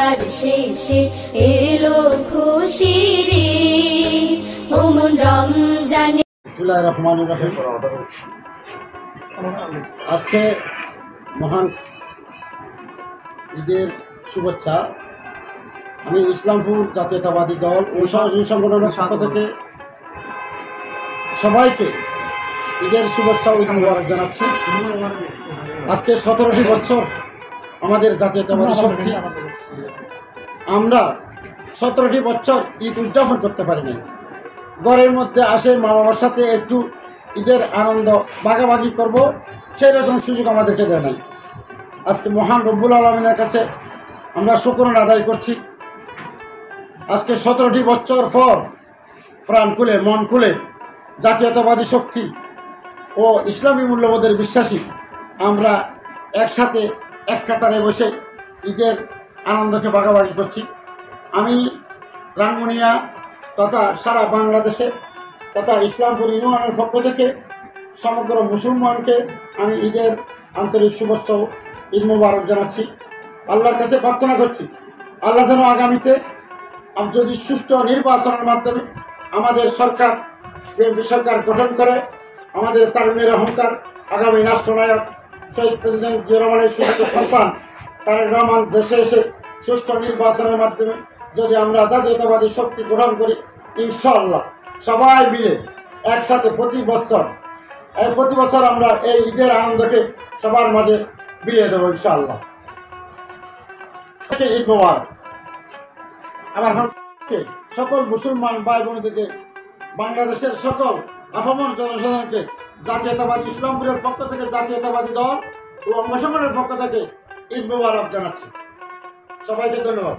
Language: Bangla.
তার শেষে এলো খুশির ওমন রমজানে। বিসমিল্লাহির রহমানির রহিম। আজকে মহান ঈদের শুভেচ্ছা। আমি ইসলামপুর জাতীয়তাবাদী দল ও সহযোগী সংগঠনের পক্ষ থেকে সবাইকে ঈদের শুভেচ্ছা ও ঈদ মুবারক জানাচ্ছি। আজকে 17টি বছর আমাদের জাতীয়তাবাদী শক্তি, আমরা 17টি বছর ঈদ উদযাপন করতে পারিনি। ঘরের মধ্যে আসে মা বাবার সাথে একটু ঈদের আনন্দ ভাগাভাগি করব, সেই রকম সুযোগ আমাদেরকে দেয় নাই। আজকে মহান রব্বুল আলমিনের কাছে আমরা শুকরানা আদায় করছি। আজকে 17টি বছর পর প্রাণ খুলে মন খুলে জাতীয়তাবাদী শক্তি ও ইসলামী মূল্যবোধের বিশ্বাসী আমরা একসাথে এক কাতারে বসে ঈদের আনন্দকে ভাগাভাগি করছি। আমি রাঙ্গুনিয়া তথা সারা বাংলাদেশে তথা ইসলামপুর ইউনিয়নের পক্ষ থেকে সমগ্র মুসলমানকে আমি ঈদের আন্তরিক শুভেচ্ছা ও ঈদ মুবারক জানাচ্ছি। আল্লাহর কাছে প্রার্থনা করছি, আল্লাহ যেন আগামীতে যদি সুষ্ঠু নির্বাচনের মাধ্যমে আমাদের সরকার বিএনপি সরকার গঠন করে, আমাদের তারুণ্যের অহংকার আগামী রাষ্ট্রনায়ক শহীদ প্রেসিডেন্ট জিয়া রহমানের সুস্থ সন্তান তারেক রহমান দেশে এসে সুষ্ঠু নির্বাচনের মাধ্যমে যদি আমরা জাতীয়তাবাদী শক্তি গ্রহণ করি, ইনশাআল্লাহ সবাই মিলে একসাথে প্রতি বছর আমরা এই ঈদের আনন্দকে সবার মাঝে বিলিয়ে দেবো ইনশাআল্লাহ। ঈদ মোবারক। আমার সকল মুসলমান ভাই বোনদেরকে, বাংলাদেশের সকল আপামর জনসাধারণকে জাতীয়তাবাদী ইসলামপুরের পক্ষ থেকে, জাতীয়তাবাদী দল ও অঙ্গসংগঠনের পক্ষ থেকে ঈদ মোবারক জানাচ্ছি। সবাইকে ধন্যবাদ।